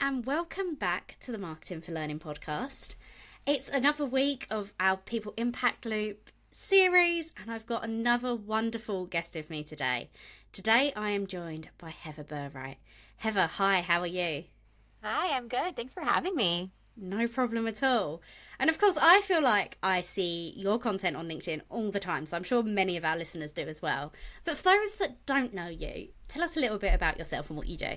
and welcome back to the Marketing for Learning podcast. It's another week of our People Impact Loop series, and I've got another wonderful guest with me today. Today I am joined by Heather Burright. Heather, hi, how are you? Hi, I'm good. Thanks for having me. No problem at all. And of course, I feel like I see your content on LinkedIn all the time, so I'm sure many of our listeners do as well. But for those that don't know you, tell us a little bit about yourself and what you do.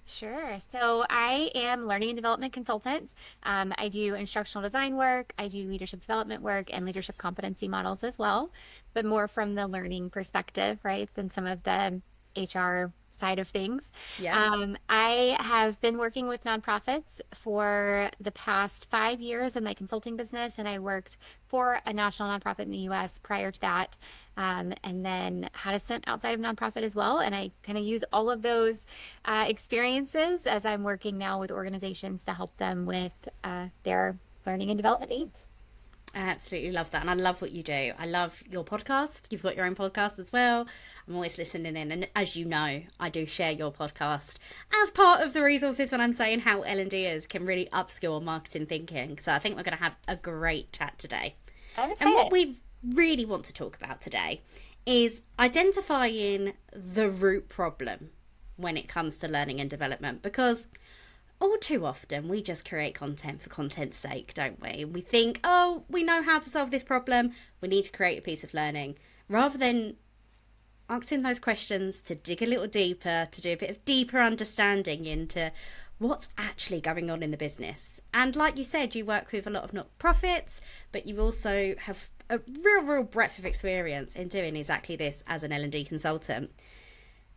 Sure. So I am learning and development consultant. I do instructional design work, I do leadership development work, and leadership competency models as well, but more from the learning perspective, right, than some of the HR side of things. Yeah. I have been working with nonprofits for the past 5 years in my consulting business, and I worked for a national nonprofit in the US prior to that, and then had a stint outside of nonprofit as well. And I kind of use all of those experiences as I'm working now with organizations to help them with their learning and development needs. I absolutely love that. And I love what you do. I love your podcast. You've got your own podcast as well. I'm always listening in. And as you know, I do share your podcast as part of the resources when I'm saying how L&Ders can really upskill on marketing thinking. So I think we're going to have a great chat today. I'm And what excited. we really want to talk about today is identifying the root problem when it comes to learning and development, because all too often we just create content for content's sake, don't we? We think, oh, we know how to solve this problem, we need to create a piece of learning, rather than asking those questions to dig a little deeper, to do a bit of deeper understanding into what's actually going on in the business. And like you said, you work with a lot of not-profits, but you also have a real breadth of experience in doing exactly this as an L&D consultant.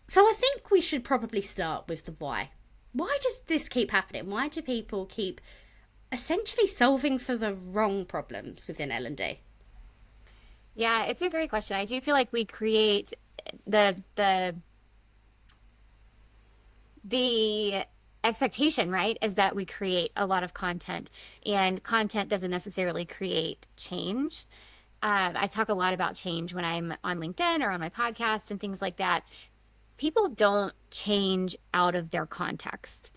So I think we should probably start with the why. Why does this keep happening? Why do people keep essentially solving for the wrong problems within L&D? Yeah, it's a great question. I do feel like we create the expectation, right, is that we create a lot of content, and content doesn't necessarily create change. I talk a lot about change when I'm on LinkedIn or on my podcast and things like that. People don't change out of their context.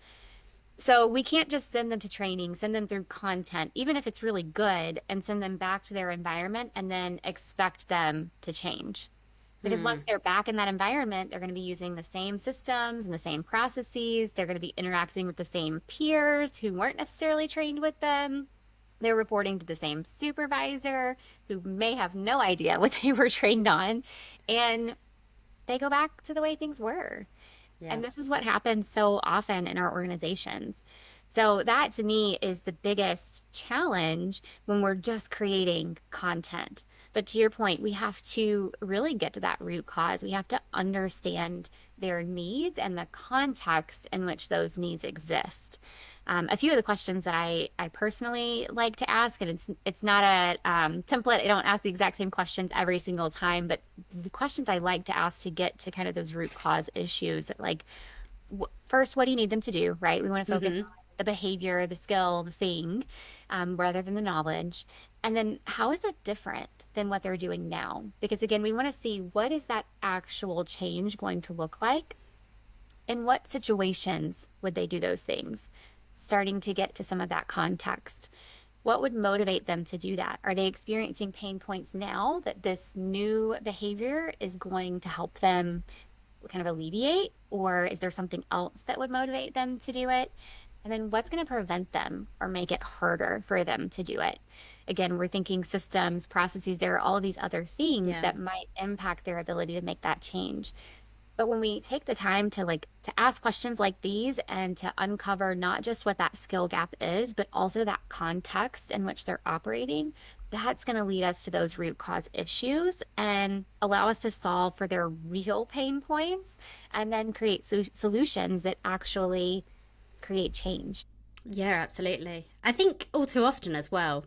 So we can't just send them to training, send them through content, even if it's really good, and send them back to their environment and then expect them to change. Because once they're back in that environment, they're going to be using the same systems and the same processes. They're going to be interacting with the same peers who weren't necessarily trained with them. They're reporting to the same supervisor who may have no idea what they were trained on. And they go back to the way things were. Yeah. And this is what happens so often in our organizations. So that to me is the biggest challenge when we're just creating content. But to your point, we have to really get to that root cause. We have to understand their needs and the context in which those needs exist. A few of the questions that I personally like to ask, and it's not a template. I don't ask the exact same questions every single time, but the questions I like to ask to get to kind of those root cause issues, like first, what do you need them to do, right? We want to focus on the behavior, the skill, the thing, rather than the knowledge. And then how is that different than what they're doing now? Because again, we want to see what is that actual change going to look like? In what situations would they do those things? Starting to get to some of that context. What would motivate them to do that? Are they experiencing pain points now that this new behavior is going to help them kind of alleviate? Or is there something else that would motivate them to do it? And then what's going to prevent them or make it harder for them to do it? Again, we're thinking systems, processes, there are all of these other things Yeah. that might impact their ability to make that change. But when we take the time to ask questions like these and to uncover not just what that skill gap is, but also that context in which they're operating, that's going to lead us to those root cause issues and allow us to solve for their real pain points and then create solutions that actually create change. Yeah, absolutely. I think all too often as well,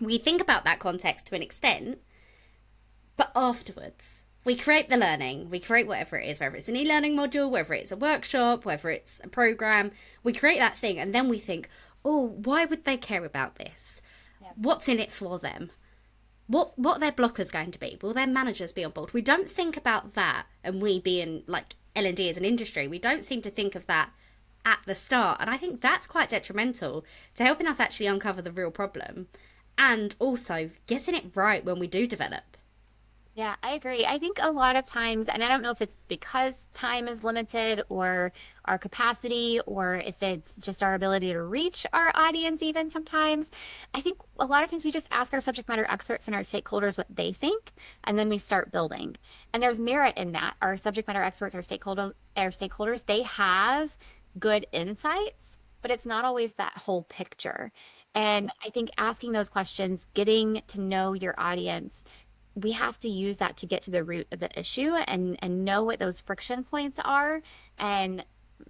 we think about that context to an extent, but afterwards, we create the learning, we create whatever it is, whether it's an e-learning module, whether it's a workshop, whether it's a program, we create that thing and then we think, oh, why would they care about this? Yep. What's in it for them? What are their blockers going to be? Will their managers be on board? We don't think about that, and we being like L&D as an industry, we don't seem to think of that at the start. And I think that's quite detrimental to helping us actually uncover the real problem and also getting it right when we do develop. Yeah, I agree. I think a lot of times, and I don't know if it's because time is limited or our capacity, or if it's just our ability to reach our audience, even sometimes. I think a lot of times we just ask our subject matter experts and our stakeholders what they think, and then we start building. And there's merit in that. Our subject matter experts, our stakeholders, they have good insights, but it's not always that whole picture. And I think asking those questions, getting to know your audience, we have to use that to get to the root of the issue and know what those friction points are and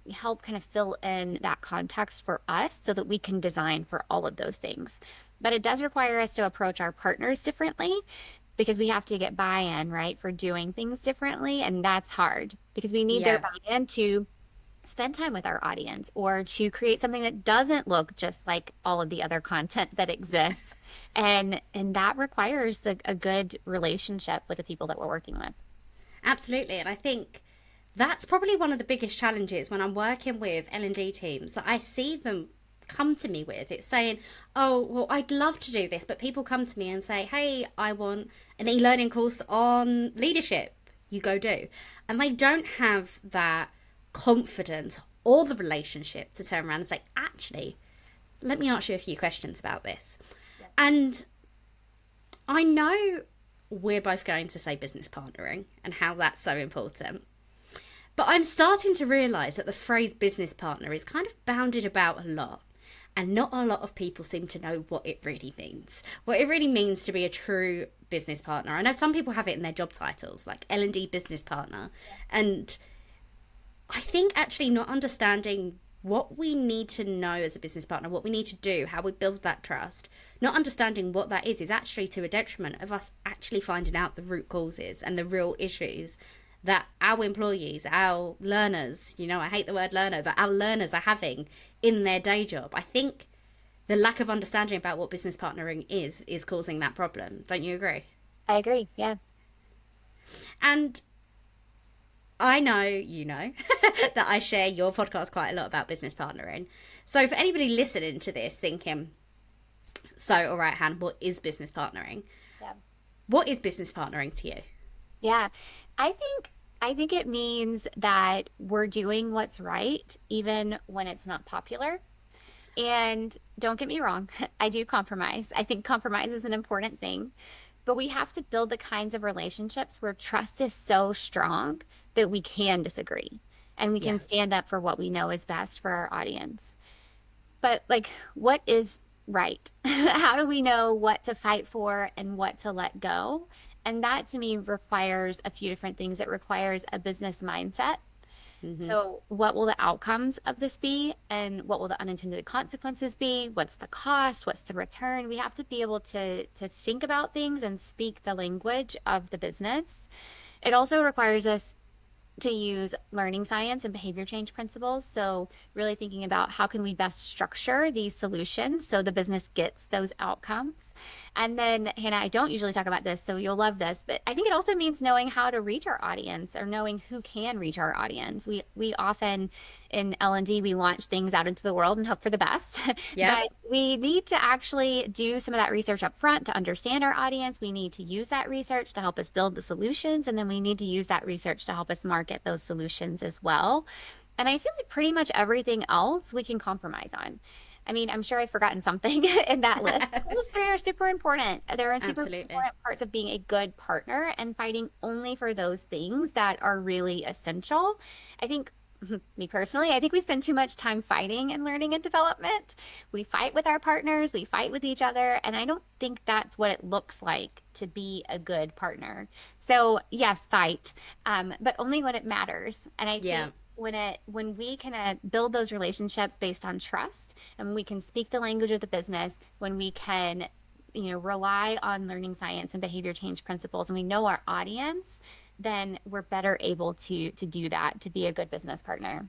help kind of fill in that context for us so that we can design for all of those things. But it does require us to approach our partners differently because we have to get buy-in, right, for doing things differently. And that's hard because we need their Yeah. buy-in to spend time with our audience or to create something that doesn't look just like all of the other content that exists. And that requires a good relationship with the people that we're working with. Absolutely. And I think that's probably one of the biggest challenges when I'm working with L&D teams that I see them come to me with. It's saying, oh, well, I'd love to do this, but people come to me and say, hey, I want an e-learning course on leadership. You go do. And they don't have that confidence or the relationship to turn around and say, actually, let me ask you a few questions about this. Yeah. And I know we're both going to say business partnering and how that's so important. But I'm starting to realise that the phrase business partner is kind of bounded about a lot. And not a lot of people seem to know what it really means. What it really means to be a true business partner. I know some people have it in their job titles, like L&D business partner. And I think actually not understanding what we need to know as a business partner, what we need to do, how we build that trust, not understanding what that is actually to a detriment of us actually finding out the root causes and the real issues that our employees, our learners, I hate the word learner, but our learners are having in their day job. I think the lack of understanding about what business partnering is causing that problem. Don't you agree? I agree. Yeah. And I know that I share your podcast quite a lot about business partnering. So for anybody listening to this thinking, so all right, Han, what is business partnering? Yeah. What is business partnering to you? Yeah. I think it means that we're doing what's right, even when it's not popular. And don't get me wrong, I do compromise. I think compromise is an important thing, but we have to build the kinds of relationships where trust is so strong that we can disagree and we Yeah. can stand up for what we know is best for our audience. But like, what is right? How do we know what to fight for and what to let go? And that to me requires a few different things. It requires a business mindset. Mm-hmm. So, what will the outcomes of this be? And what will the unintended consequences be? What's the cost? What's the return? We have to be able to think about things and speak the language of the business. It also requires us to use learning science and behavior change principles. So really thinking about how can we best structure these solutions so the business gets those outcomes. And then, Hannah, I don't usually talk about this, so you'll love this, but I think it also means knowing how to reach our audience or knowing who can reach our audience. We often in L&D, we launch things out into the world and hope for the best. Yeah. But we need to actually do some of that research up front to understand our audience. We need to use that research to help us build the solutions, and then we need to use that research to help us market those solutions as well. And I feel like pretty much everything else we can compromise on. I mean, I'm sure I've forgotten something in that list. Those three are super important. They're super Absolutely. important parts of being a good partner and fighting only for those things that are really essential. I think, me personally, I think we spend too much time fighting and learning and development. We fight with our partners, we fight with each other, and I don't think that's what it looks like to be a good partner. So yes, fight, but only when it matters. And I Yeah. think when we can build those relationships based on trust, and we can speak the language of the business, when we can rely on learning science and behavior change principles, and we know our audience, then we're better able to do that, to be a good business partner.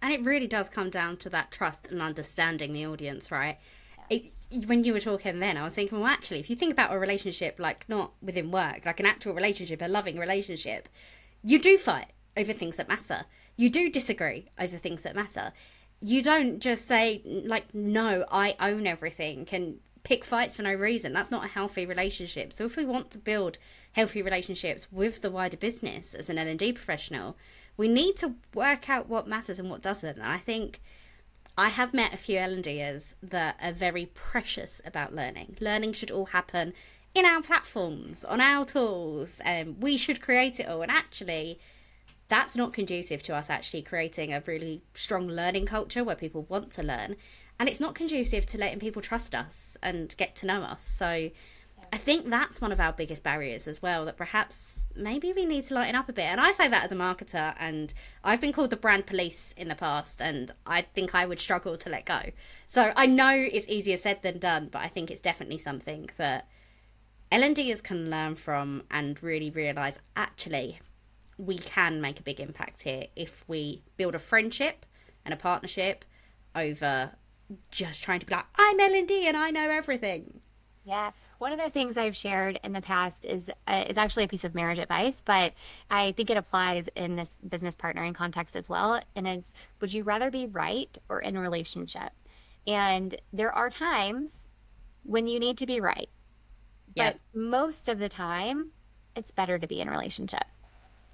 And it really does come down to that trust and understanding the audience, right? When you were talking then, I was thinking, well, actually, if you think about a relationship, like not within work, like an actual relationship, a loving relationship, you do fight over things that matter. You do disagree over things that matter. you don't just say, like, no, I own everything, and pick fights for no reason. That's not a healthy relationship. So if we want to build healthy relationships with the wider business as an L&D professional, we need to work out what matters and what doesn't. And I think I have met a few L&Ders that are very precious about learning. Learning should all happen in our platforms, on our tools, and we should create it all. And actually, that's not conducive to us actually creating a really strong learning culture where people want to learn. And it's not conducive to letting people trust us and get to know us. So I think that's one of our biggest barriers as well, that perhaps maybe we need to lighten up a bit. And I say that as a marketer, and I've been called the brand police in the past, and I think I would struggle to let go. So I know it's easier said than done, but I think it's definitely something that L&Ders can learn from and really realise, actually, we can make a big impact here if we build a friendship and a partnership over just trying to be like, I'm L&D and I know everything. Yeah. One of the things I've shared in the past is actually a piece of marriage advice, but I think it applies in this business partnering context as well. And it's, would you rather be right or in a relationship? And there are times when you need to be right, Yeah. but most of the time, it's better to be in a relationship.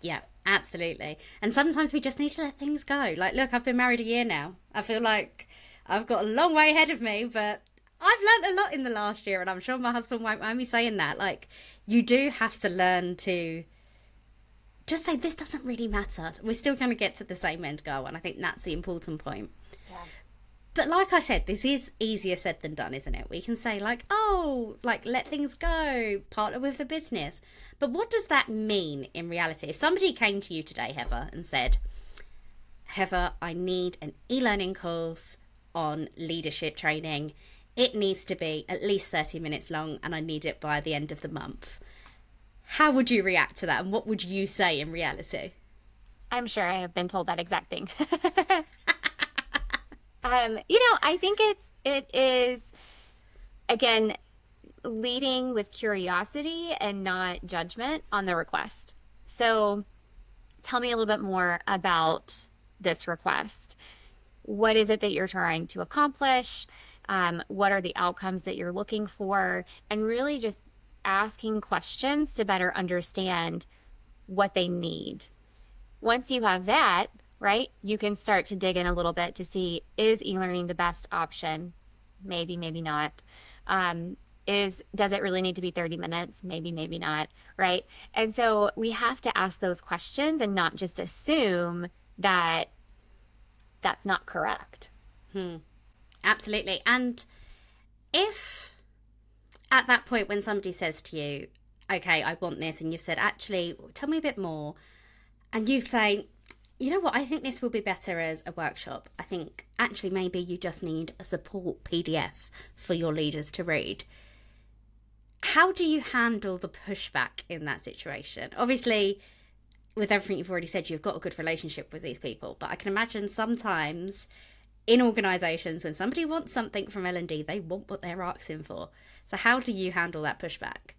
Yeah, absolutely. And sometimes we just need to let things go. Like, look, I've been married a year now. I feel like I've got a long way ahead of me, but I've learned a lot in the last year, and I'm sure my husband won't mind me saying that. Like, you do have to learn to just say, this doesn't really matter. We're still going to get to the same end goal, and I think that's the important point. Yeah. But like I said, this is easier said than done, isn't it? We can say, like, oh, like, let things go, partner with the business. But what does that mean in reality? If somebody came to you today, Heather, and said, Heather, I need an e-learning course on leadership training. It needs to be at least 30 minutes long, and I need it by the end of the month. How would you react to that, and what would you say in reality? I'm sure I have been told that exact thing. I think it is, again, leading with curiosity and not judgment on the request. So tell me a little bit more about this request. What is it that you're trying to accomplish? What are the outcomes that you're looking for? And really just asking questions to better understand what they need. Once you have that, right, you can start to dig in a little bit to see, is e-learning the best option? Maybe, maybe not. Does it really need to be 30 minutes? Maybe, maybe not, right? And so we have to ask those questions and not just assume that that's not correct. Absolutely. And if at that point when somebody says to you, okay, I want this, and you've said, actually, tell me a bit more, and you say, you know what, I think this will be better as a workshop. I think actually maybe you just need a support PDF for your leaders to read. How do you handle the pushback in that situation? Obviously, with everything you've already said, you've got a good relationship with these people, but I can imagine sometimes in organisations when somebody wants something from L&D, they want what they're asking for. So how do you handle that pushback?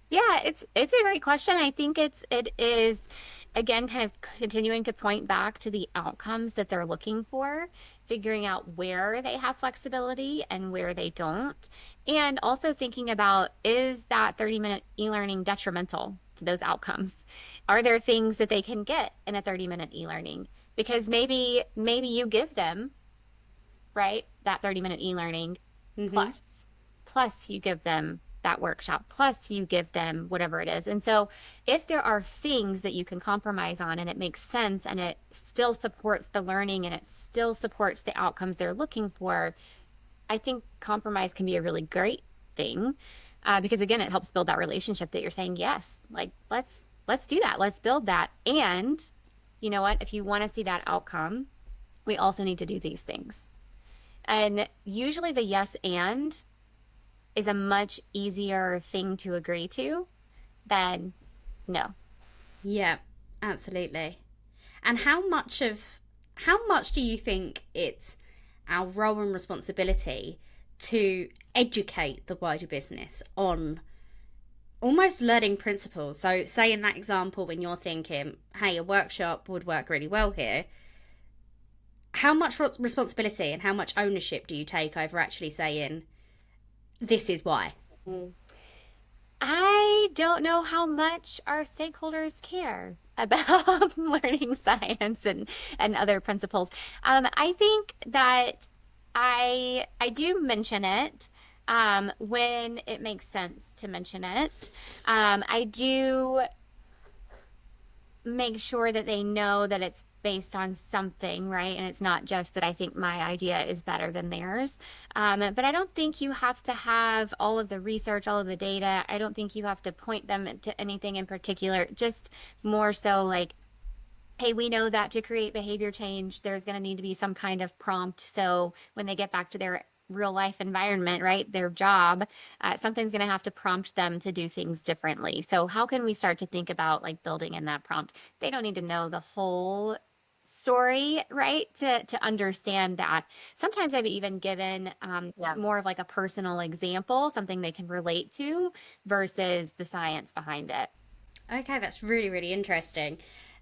Yeah, it's a great question. I think it is again kind of continuing to point back to the outcomes that they're looking for, figuring out where they have flexibility and where they don't, and also thinking about, is that 30-minute e-learning detrimental to those outcomes? Are there things that they can get in a 30-minute e-learning? Because maybe you give them, right, that 30-minute e-learning plus you give them that workshop, plus you give them whatever it is. And so if there are things that you can compromise on and it makes sense and it still supports the learning and it still supports the outcomes they're looking for, I think compromise can be a really great thing, because again, it helps build that relationship that you're saying, yes, like let's do that. Let's build that. And you know what? If you want to see that outcome, we also need to do these things. And usually the yes and is a much easier thing to agree to than no. Yeah, absolutely. And how much do you think it's our role and responsibility to educate the wider business on almost learning principles? So say in that example, when you're thinking, hey, a workshop would work really well here, how much responsibility and how much ownership do you take over actually saying, this is why? I don't know how much our stakeholders care about learning science and other principles. I think that I do mention it when it makes sense to mention it. I do make sure that they know that it's based on something, right? And it's not just that I think my idea is better than theirs. But I don't think you have to have all of the research, all of the data. I don't think you have to point them to anything in particular, just more so like, hey, we know that to create behavior change, there's going to need to be some kind of prompt. So when they get back to their real life environment, right, their job, something's going to have to prompt them to do things differently. So how can we start to think about like building in that prompt? They don't need to know the whole story, right, to understand that. Sometimes I've even given more of like a personal example, something they can relate to versus the science behind it. Okay, that's really, really interesting.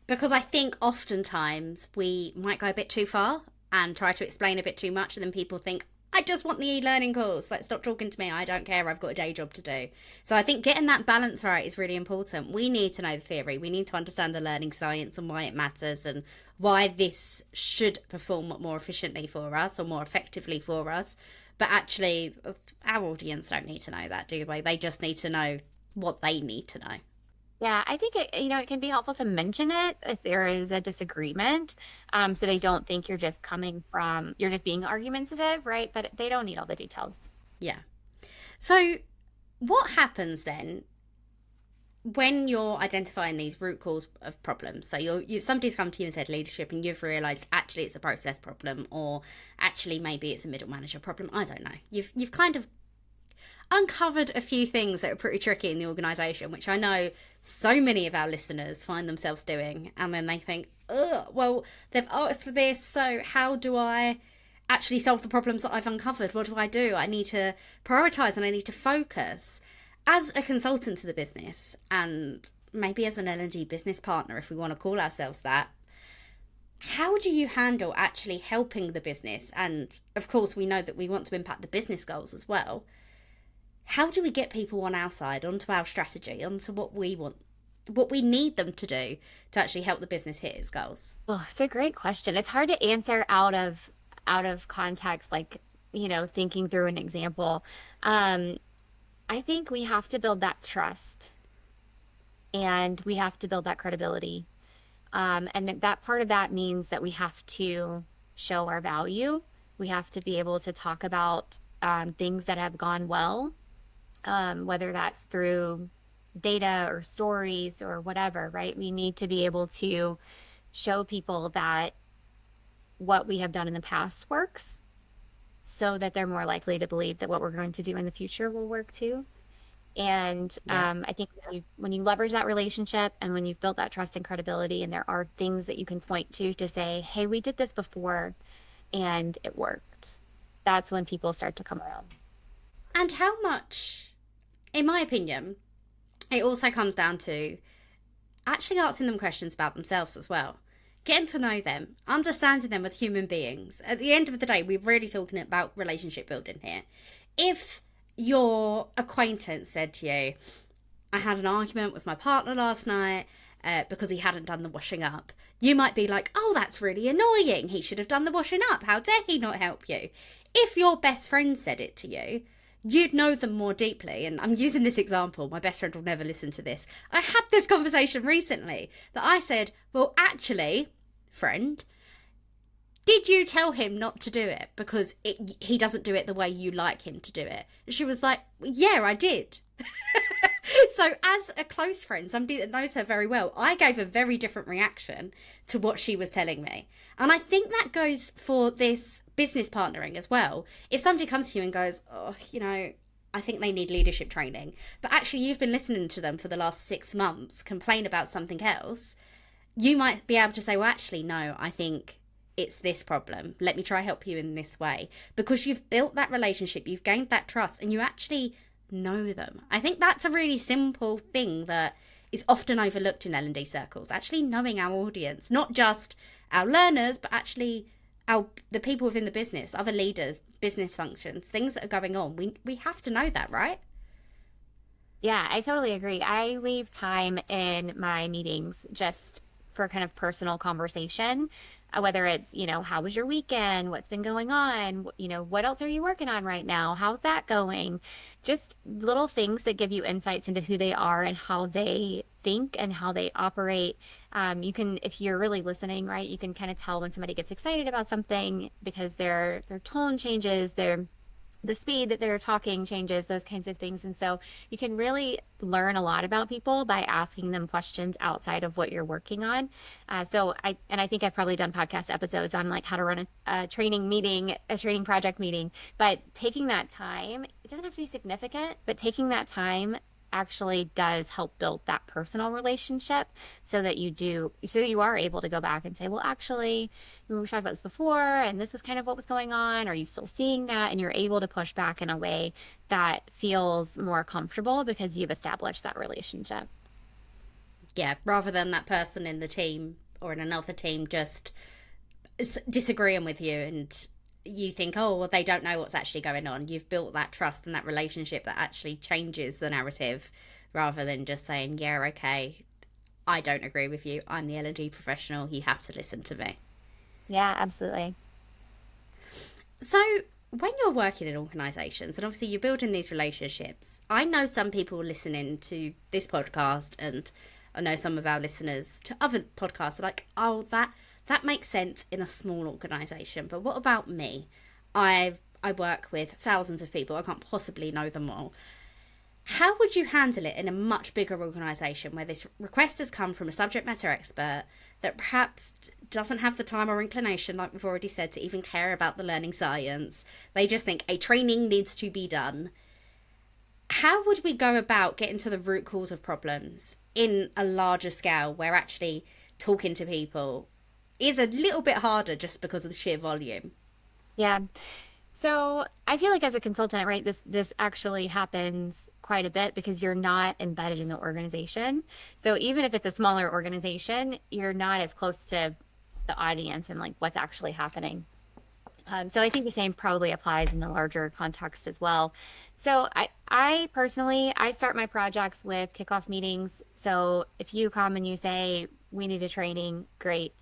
Because I think oftentimes we might go a bit too far and try to explain a bit too much, and then people think, I just want the e-learning course. Like, stop talking to me. I don't care. I've got a day job to do. So I think getting that balance right is really important. We need to know the theory. We need to understand the learning science and why it matters and why this should perform more efficiently for us or more effectively for us. But actually, our audience don't need to know that, do they? They just need to know what they need to know. Yeah, I think it can be helpful to mention it if there is a disagreement, so they don't think you're just being argumentative, right? But they don't need all the details. Yeah. So what happens then when you're identifying these root cause of problems? So somebody's come to you and said leadership, and you've realised actually it's a process problem, or actually maybe it's a middle manager problem. I don't know. You've kind of uncovered a few things that are pretty tricky in the organisation, which I know so many of our listeners find themselves doing, and then they think, ugh, well, they've asked for this, so how do I actually solve the problems that I've uncovered? What do? I need to prioritise and I need to focus. As a consultant to the business, and maybe as an L&D business partner, if we want to call ourselves that, how do you handle actually helping the business? And of course, we know that we want to impact the business goals as well. How do we get people on our side, onto our strategy, onto what we want, what we need them to do to actually help the business hit its goals? Oh, it's a great question. It's hard to answer out of context, like, thinking through an example. I think we have to build that trust and we have to build that credibility. And that part of that means that we have to show our value. We have to be able to talk about things that have gone well, whether that's through data or stories or whatever, right? We need to be able to show people that what we have done in the past works, so that they're more likely to believe that what we're going to do in the future will work too. And I think when you leverage that relationship and when you've built that trust and credibility, and there are things that you can point to say, hey, we did this before and it worked, that's when people start to come around. And how much, in my opinion, it also comes down to actually asking them questions about themselves as well. Getting to know them, understanding them as human beings. At the end of the day, we're really talking about relationship building here. If your acquaintance said to you, I had an argument with my partner last night because he hadn't done the washing up, you might be like, oh, that's really annoying. He should have done the washing up. How dare he not help you? If your best friend said it to you, you'd know them more deeply. And I'm using this example. My best friend will never listen to this. I had this conversation recently that I said, well, actually, friend, did you tell him not to do it because he doesn't do it the way you like him to do it? And she was like, yeah, I did. So as a close friend, somebody that knows her very well, I gave a very different reaction to what she was telling me. And I think that goes for this business partnering as well. If somebody comes to you and goes, oh, I think they need leadership training, but actually you've been listening to them for the last 6 months complain about something else, you might be able to say, well, actually, no, I think it's this problem. Let me try help you in this way. Because you've built that relationship, you've gained that trust, and you actually know them. I think that's a really simple thing that is often overlooked in L&D circles, actually knowing our audience, not just our learners, but actually the people within the business, other leaders, business functions, things that are going on. We have to know that, right? Yeah, I totally agree. I leave time in my meetings just for kind of personal conversation, whether it's, how was your weekend? What's been going on? What else are you working on right now? How's that going? Just little things that give you insights into who they are and how they think and how they operate. You can, if you're really listening, right, you can kind of tell when somebody gets excited about something because their tone changes, the speed that they're talking changes, those kinds of things. And so you can really learn a lot about people by asking them questions outside of what you're working on. I think I've probably done podcast episodes on like how to run a training meeting, a training project meeting, but taking that time, it doesn't have to be significant, but taking that time actually does help build that personal relationship so you are able to go back and say, well, actually, we talked about this before and this was kind of what was going on. Are you still seeing that? And you're able to push back in a way that feels more comfortable because you've established that relationship. Yeah, rather than that person in the team or in another team just disagreeing with you and you think, oh, well, they don't know what's actually going on. You've built that trust and that relationship that actually changes the narrative rather than just saying, yeah, okay, I don't agree with you. I'm the L&D professional. You have to listen to me. Yeah, absolutely. So when you're working in organisations and obviously you're building these relationships, I know some people listening to this podcast and I know some of our listeners to other podcasts are like, oh, that makes sense in a small organisation, but what about me? I work with thousands of people. I can't possibly know them all. How would you handle it in a much bigger organisation where this request has come from a subject matter expert that perhaps doesn't have the time or inclination, like we've already said, to even care about the learning science? They just think a training needs to be done. How would we go about getting to the root cause of problems in a larger scale where actually talking to people is a little bit harder just because of the sheer volume? Yeah. So I feel like as a consultant, right, this actually happens quite a bit because you're not embedded in the organization. So even if it's a smaller organization, you're not as close to the audience and like what's actually happening. So I think the same probably applies in the larger context as well. So I personally, I start my projects with kickoff meetings. So if you come and you say, we need a training, great.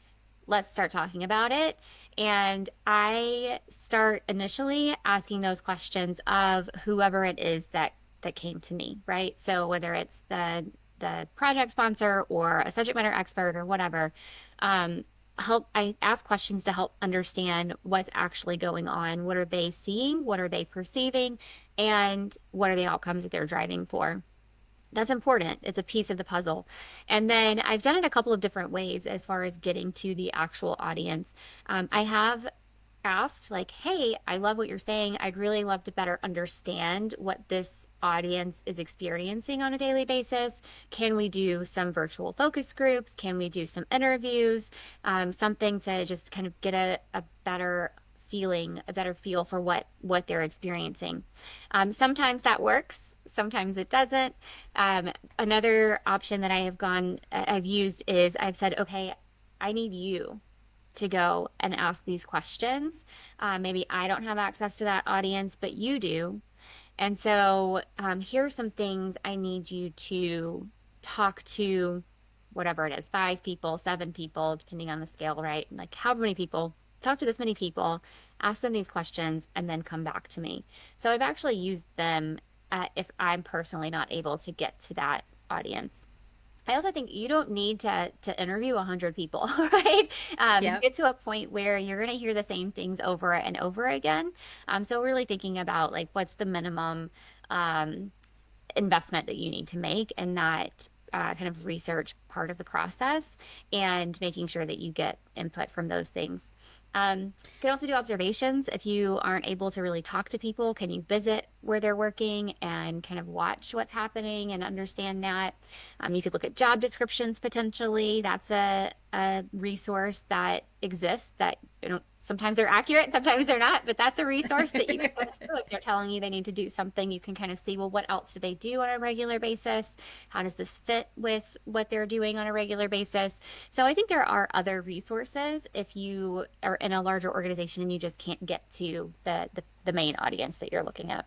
Let's start talking about it. And I start initially asking those questions of whoever it is that came to me, right? So whether it's the project sponsor or a subject matter expert or whatever, I ask questions to help understand what's actually going on. What are they seeing? What are they perceiving? And what are the outcomes that they're driving for? That's important. It's a piece of the puzzle. And then I've done it a couple of different ways as far as getting to the actual audience. I have asked like, hey, I love what you're saying. I'd really love to better understand what this audience is experiencing on a daily basis. Can we do some virtual focus groups? Can we do some interviews? Something to just kind of get a better feeling, a better feel for what they're experiencing. Sometimes that works. Sometimes it doesn't. Another option that I've used is I've said, okay, I need you to go and ask these questions. Maybe I don't have access to that audience, but you do. And so here are some things I need you to talk to, whatever it is, 5 people, 7 people, depending on the scale, right? Like however many people, talk to this many people, ask them these questions, and then come back to me. So I've actually used them if I'm personally not able to get to that audience. I also think you don't need to interview 100 people, right? Yeah. Get to a point where you're going to hear the same things over and over again. So really thinking about like what's the minimum investment that you need to make in that kind of research part of the process and making sure that you get input from those things. You can also do observations. If you aren't able to really talk to people, can you visit where they're working and kind of watch what's happening and understand that? You could look at job descriptions potentially. That's a resource that exists that Sometimes they're accurate, sometimes they're not, but that's a resource that you can go to. If they're telling you they need to do something, you can kind of see, well, what else do they do on a regular basis? How does this fit with what they're doing on a regular basis? So I think there are other resources if you are in a larger organization and you just can't get to the main audience that you're looking at.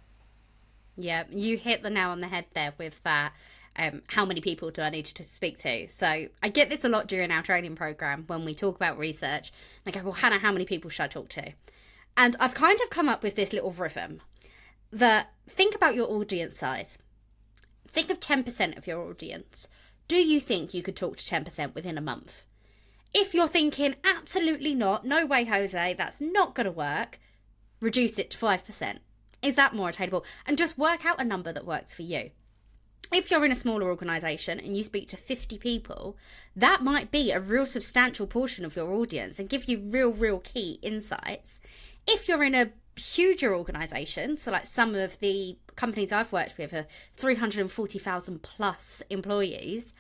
Yeah, you hit the nail on the head there with that. How many people do I need to speak to? So I get this a lot during our training program when we talk about research. I go, well, Hannah, how many people should I talk to? And I've kind of come up with this little rhythm that think about your audience size. Think of 10% of your audience. Do you think you could talk to 10% within a month? If you're thinking, absolutely not, no way, Jose, that's not going to work, reduce it to 5%. Is that more attainable? And just work out a number that works for you. If you're in a smaller organisation and you speak to 50 people, that might be a real substantial portion of your audience and give you real key insights. If you're in a huger organisation, so like some of the companies I've worked with are 340,000 plus employees,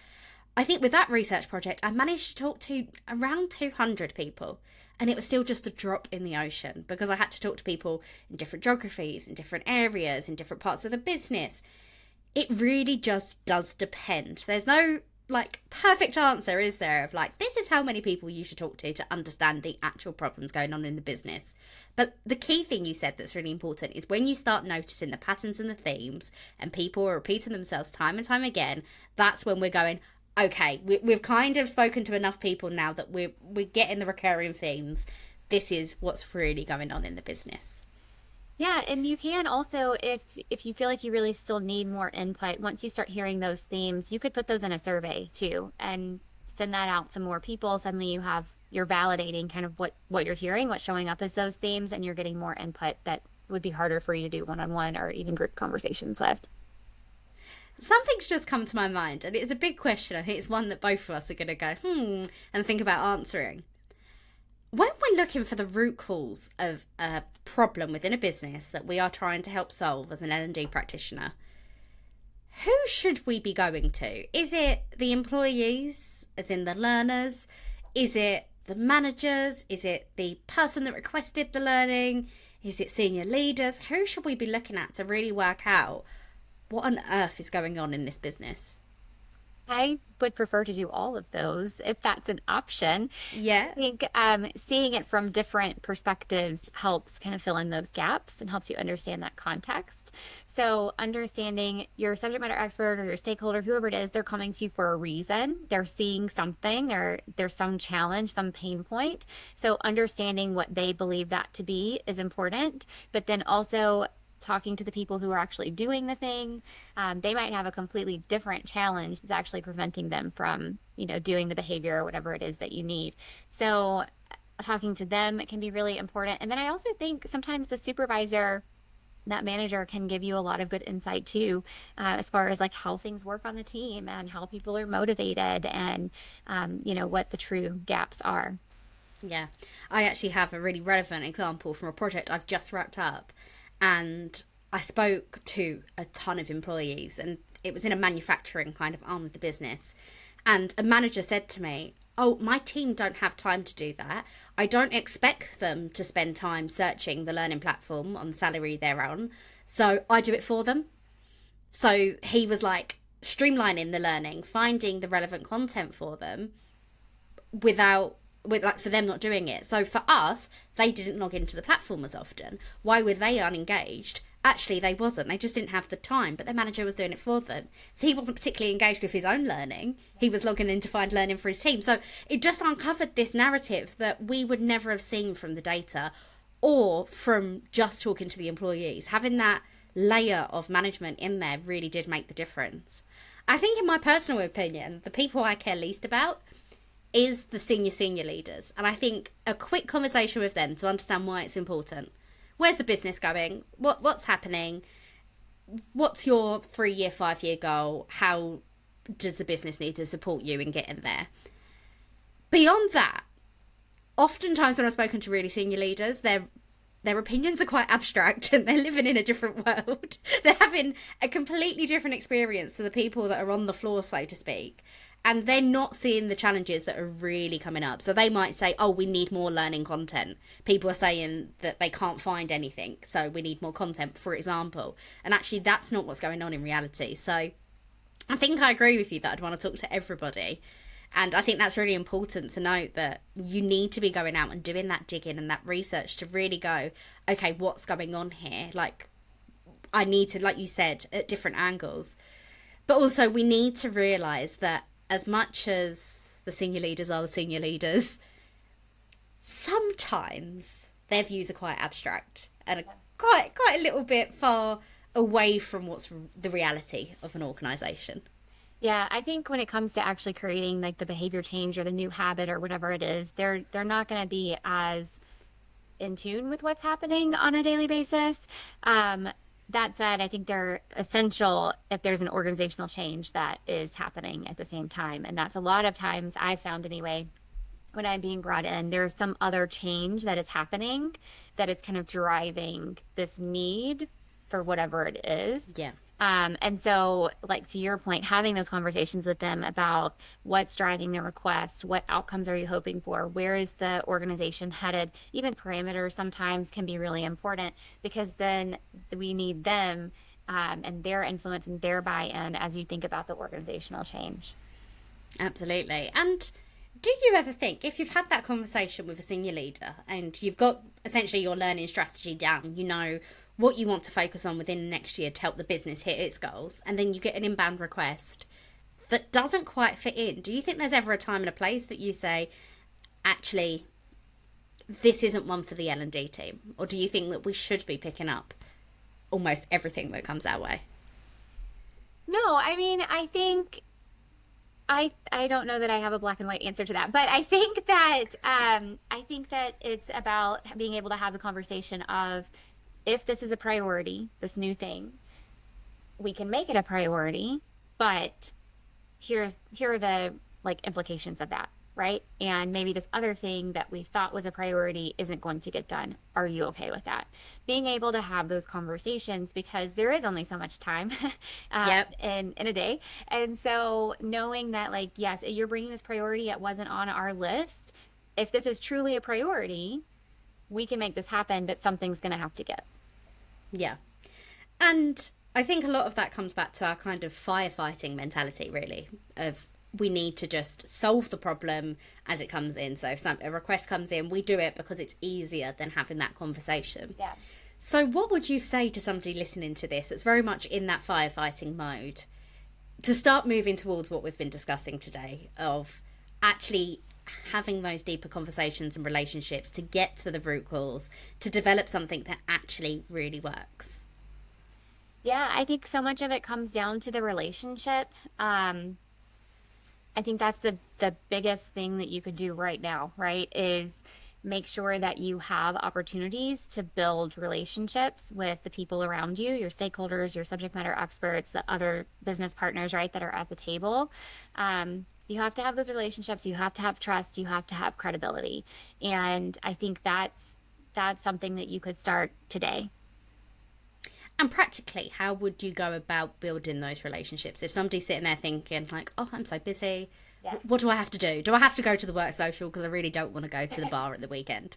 I think with that research project, I managed to talk to around 200 people. And it was still just a drop in the ocean because I had to talk to people in different geographies, in different areas, in different parts of the business. It really just does depend. There's no like perfect answer, is there, of like, this is how many people you should talk to understand the actual problems going on in the business. But the key thing you said that's really important is when you start noticing the patterns and the themes and people are repeating themselves time and time again, that's when we're going, okay, we've kind of spoken to enough people now that we're getting the recurring themes. This is what's really going on in the business. Yeah, and you can also, if you feel like you really still need more input, once you start hearing those themes, you could put those in a survey too and send that out to more people. Suddenly you're validating kind of what you're hearing, what's showing up as those themes, and you're getting more input that would be harder for you to do one-on-one or even group conversations with. Something's just come to my mind, and it's a big question. I think it's one that both of us are going to go, and think about answering. When we're looking for the root cause of a problem within a business that we are trying to help solve as an L&D practitioner, who should we be going to? Is it the employees, as in the learners? Is it the managers? Is it the person that requested the learning? Is it senior leaders? Who should we be looking at to really work out what on earth is going on in this business? I would prefer to do all of those if that's an option. Yeah. I think seeing it from different perspectives helps kind of fill in those gaps and helps you understand that context. So understanding your subject matter expert or your stakeholder, whoever it is, they're coming to you for a reason. They're seeing something or there's some challenge, some pain point. So understanding what they believe that to be is important, but then also talking to the people who are actually doing the thing. They might have a completely different challenge that's actually preventing them from, doing the behavior or whatever it is that you need. So talking to them can be really important. And then I also think sometimes the supervisor, that manager, can give you a lot of good insight too, as far as like how things work on the team and how people are motivated and, what the true gaps are. Yeah, I actually have a really relevant example from a project I've just wrapped up. And I spoke to a ton of employees, and it was in a manufacturing kind of arm of the business. And a manager said to me, oh, my team don't have time to do that. I don't expect them to spend time searching the learning platform on the salary they're on. So I do it for them. So he was like streamlining the learning, finding the relevant content for them for them not doing it. So for us, they didn't log into the platform as often. Why were they unengaged? Actually, they wasn't. They just didn't have the time, but their manager was doing it for them. So he wasn't particularly engaged with his own learning. He was logging in to find learning for his team. So it just uncovered this narrative that we would never have seen from the data or from just talking to the employees. Having that layer of management in there really did make the difference. I think, in my personal opinion, the people I care least about is the senior leaders. And I think a quick conversation with them to understand why it's important. Where's the business going? What's happening? What's your 3-year, 5-year goal? How does the business need to support you in getting there? Beyond that, oftentimes when I've spoken to really senior leaders, their opinions are quite abstract and they're living in a different world. They're having a completely different experience to the people that are on the floor, so to speak. and they're not seeing the challenges that are really coming up. So they might say, oh, we need more learning content. People are saying that they can't find anything, so we need more content, for example. And actually, that's not what's going on in reality. So I think I agree with you that I'd want to talk to everybody. And I think that's really important to note, that you need to be going out and doing that digging and that research to really go, okay, what's going on here? Like, I need to, like you said, at different angles. But also, we need to realise that as much as the senior leaders are the senior leaders, sometimes their views are quite abstract and are quite a little bit far away from what's the reality of an organisation. Yeah, I think when it comes to actually creating like the behavior change or the new habit or whatever it is, they're not going to be as in tune with what's happening on a daily basis. That said, I think they're essential if there's an organizational change that is happening at the same time. And that's a lot of times I've found anyway, when I'm being brought in, there's some other change that is happening that is kind of driving this need for whatever it is. Yeah. And so, like to your point, having those conversations with them about what's driving their request, what outcomes are you hoping for, where is the organization headed, even parameters sometimes can be really important, because then we need them and their influence and their buy-in as you think about the organizational change. Absolutely. And do you ever think, if you've had that conversation with a senior leader and you've got essentially your learning strategy down, you know what you want to focus on within the next year to help the business hit its goals, and then you get an inbound request that doesn't quite fit in, do you think there's ever a time and a place that you say, actually, this isn't one for the L&D team? Or do you think that we should be picking up almost everything that comes our way? No, I mean, I think I don't know that I have a black and white answer to that, but I think that it's about being able to have the conversation of, if this is a priority, this new thing, we can make it a priority, but here are the like implications of that, right? And maybe this other thing that we thought was a priority isn't going to get done. Are you okay with that? Being able to have those conversations, because there is only so much time Yep. in a day. And so knowing that, like, yes, you're bringing this priority, it wasn't on our list. If this is truly a priority, we can make this happen, but something's going to have to give. Yeah. And I think a lot of that comes back to our kind of firefighting mentality, really, of we need to just solve the problem as it comes in. So if a request comes in, we do it because it's easier than having that conversation. Yeah. So what would you say to somebody listening to this that's very much in that firefighting mode to start moving towards what we've been discussing today, of actually having those deeper conversations and relationships to get to the root cause, to develop something that actually really works? Yeah, I think so much of it comes down to the relationship. I think that's the biggest thing that you could do right now, right? Is make sure that you have opportunities to build relationships with the people around you, your stakeholders, your subject matter experts, the other business partners, right, that are at the table. You have to have those relationships. You have to have trust. You have to have credibility. And I think that's something that you could start today. And practically, how would you go about building those relationships? If somebody's sitting there thinking like, oh, I'm so busy, Yeah. what do I have to do? Do I have to go to the work social because I really don't want to go to the bar at the weekend?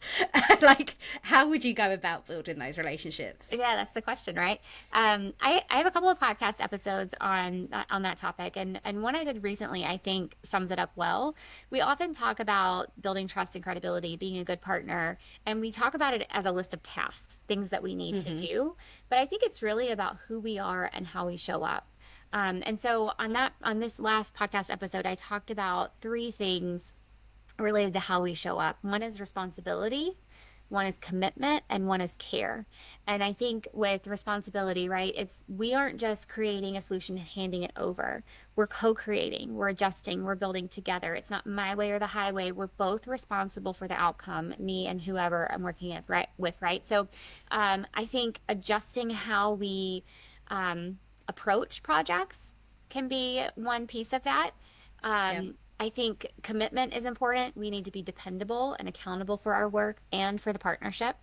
Like, how would you go about building those relationships? Yeah, that's the question, right? I have a couple of podcast episodes on that topic, and one I did recently I think sums it up well. We often talk about building trust and credibility, being a good partner, and we talk about it as a list of tasks, things that we need to do. But I think it's really about who we are and how we show up. And so on this last podcast episode, I talked about three things related to how we show up. One is responsibility, one is commitment, and one is care. And I think with responsibility, right, we aren't just creating a solution and handing it over. We're co-creating, we're adjusting, we're building together. It's not my way or the highway. We're both responsible for the outcome, me and whoever I'm working with, right? So I think adjusting how we approach projects can be one piece of that. Yeah. I think commitment is important. We need to be dependable and accountable for our work and for the partnership.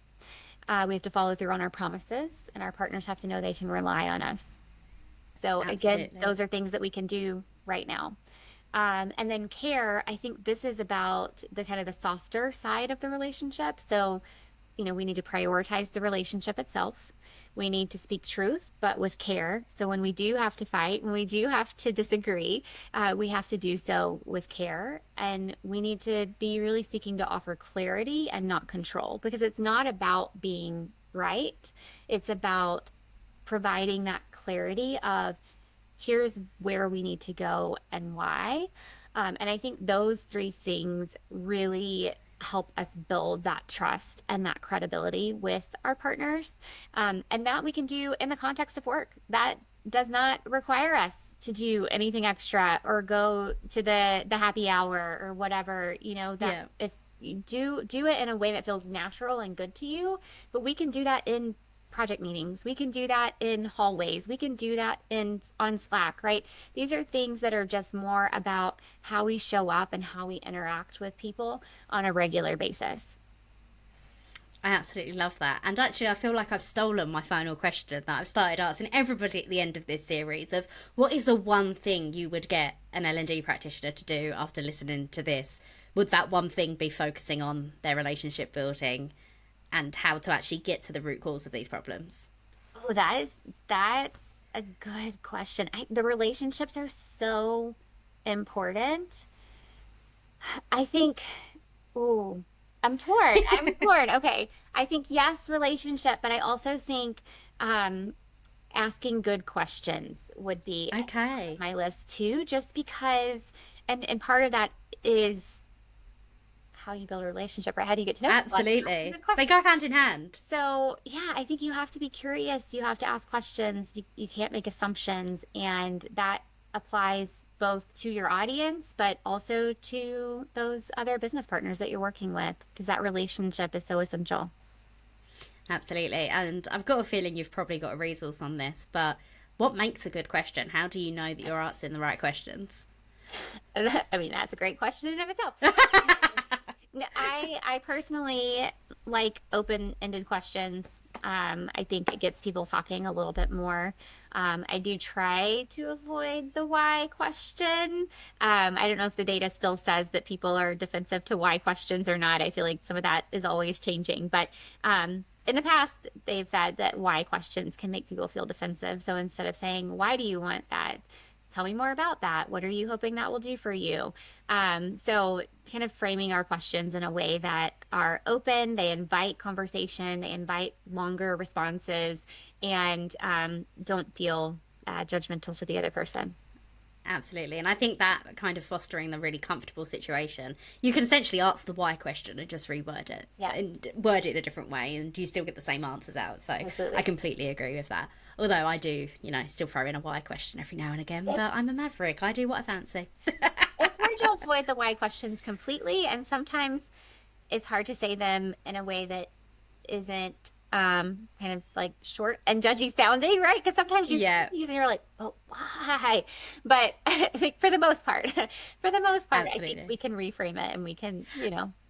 We have to follow through on our promises, and our partners have to know they can rely on us. So again, Absolutely. those are things that we can do right now. And then care, I think this is about the kind of the softer side of the relationship. So, we need to prioritize the relationship itself. We need to speak truth, but with care. So when we do have to fight, when we do have to disagree, we have to do so with care. And we need to be really seeking to offer clarity and not control, because it's not about being right. It's about providing that clarity of here's where we need to go and why. And I think those three things really help us build that trust and that credibility with our partners. And that we can do in the context of work. That does not require us to do anything extra or go to the happy hour or whatever, that if you do it in a way that feels natural and good to you, but we can do that in project meetings. We can do that in hallways. We can do that on Slack, right? These are things that are just more about how we show up and how we interact with people on a regular basis. I absolutely love that. And actually, I feel like I've stolen my final question that I've started asking everybody at the end of this series of what is the one thing you would get an L&D practitioner to do after listening to this? Would that one thing be focusing on their relationship building and how to actually get to the root cause of these problems? Oh, that's a good question. The relationships are so important. I think, oh, I'm torn. I'm torn. Okay. I think yes, relationship, but I also think asking good questions would be okay on my list too, just because, and part of that is how you build a relationship, right? How do you get to know people? Absolutely. They go hand in hand. So yeah, I think you have to be curious. You have to ask questions. You can't make assumptions. And that applies both to your audience, but also to those other business partners that you're working with, because that relationship is so essential. Absolutely. And I've got a feeling you've probably got a resource on this, but what makes a good question? How do you know that you're asking the right questions? I mean, that's a great question in and of itself. I personally like open-ended questions. I think it gets people talking a little bit more. I do try to avoid the why question. I don't know if the data still says that people are defensive to why questions or not. I feel like some of that is always changing. But in the past, they've said that why questions can make people feel defensive. So instead of saying, why do you want that? Tell me more about that. What are you hoping that will do for you? So kind of framing our questions in a way that are open, they invite conversation, they invite longer responses, and don't feel judgmental to the other person. Absolutely. And I think that kind of fostering the really comfortable situation, you can essentially answer the why question and just reword it. Yeah. And word it in a different way and you still get the same answers out. So Absolutely. I completely agree with that. Although I do, still throw in a why question every now and again. But I'm a maverick. I do what I fancy. It's hard to avoid the why questions completely. And sometimes it's hard to say them in a way that isn't kind of like short and judgy sounding, right? Because sometimes you use and you're like, oh, why? But for the most part, Absolutely. I think we can reframe it and we can,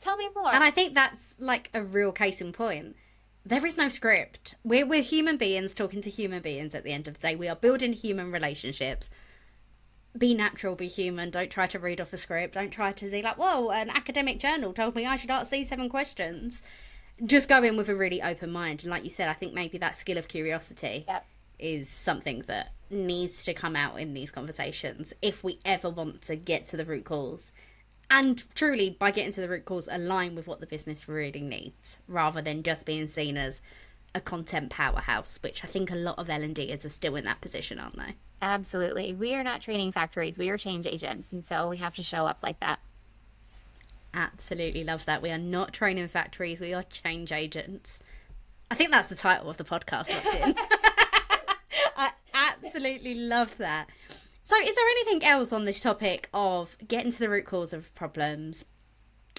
tell me more. And I think that's like a real case in point. There is no script. We're human beings talking to human beings at the end of the day. We are building human relationships. Be natural, be human. Don't try to read off a script. Don't try to be like, whoa, an academic journal told me I should ask these 7 questions. Just go in with a really open mind. And like you said, I think maybe that skill of curiosity is something that needs to come out in these conversations if we ever want to get to the root cause. And truly, by getting to the root cause, align with what the business really needs, rather than just being seen as a content powerhouse, which I think a lot of L&Ders are still in that position, aren't they? Absolutely. We are not training factories. We are change agents. And so we have to show up like that. Absolutely love that. We are not training factories. We are change agents. I think that's the title of the podcast. I absolutely love that. So is there anything else on this topic of getting to the root cause of problems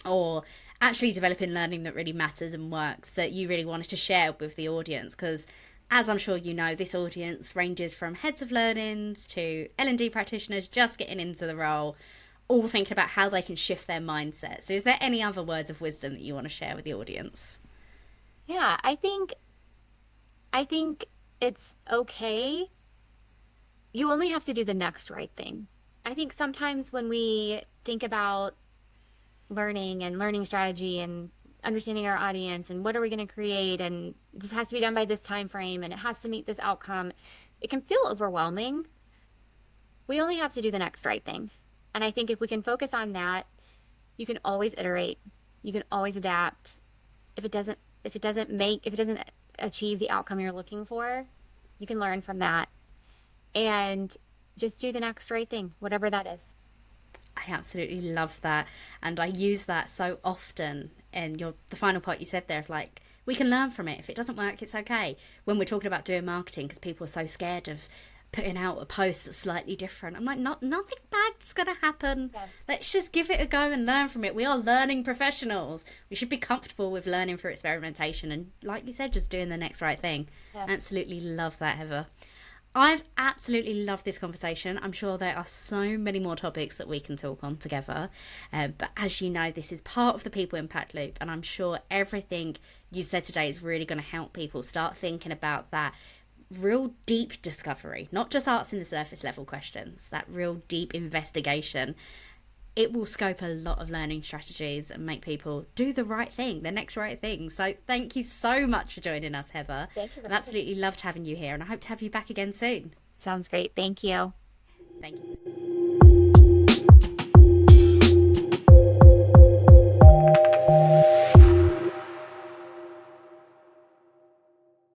or actually developing learning that really matters and works that you really wanted to share with the audience? Because as I'm sure you know, this audience ranges from heads of learnings to L&D practitioners just getting into the role, all thinking about how they can shift their mindset. So is there any other words of wisdom that you want to share with the audience? Yeah, I think it's okay. You only have to do the next right thing. I think sometimes when we think about learning and learning strategy and understanding our audience and what are we going to create and this has to be done by this time frame and it has to meet this outcome, it can feel overwhelming. We only have to do the next right thing. And I think if we can focus on that, you can always iterate. You can always adapt. If it doesn't achieve the outcome you're looking for, you can learn from that and just do the next right thing, whatever that is. I absolutely love that, and I use that so often. And the final part you said there of like we can learn from it. If it doesn't work, it's okay. When we're talking about doing marketing, because people are so scared of putting out a post that's slightly different, I'm like, nothing bad's gonna happen. Yeah. Let's just give it a go and learn from it. We are learning professionals. We should be comfortable with learning through experimentation and, like you said, just doing the next right thing. Yeah. Absolutely love that, Heather. I've absolutely loved this conversation. I'm sure there are so many more topics that we can talk on together. But as you know, this is part of the People Impact Loop. And I'm sure everything you said today is really going to help people start thinking about that real deep discovery, not just answering the surface level questions, that real deep investigation. It will scope a lot of learning strategies and make people do the right thing, the next right thing. So thank you so much for joining us, Heather. Thank you. I've absolutely loved having you here, and I hope to have you back again soon. Sounds great. Thank you. Thank you.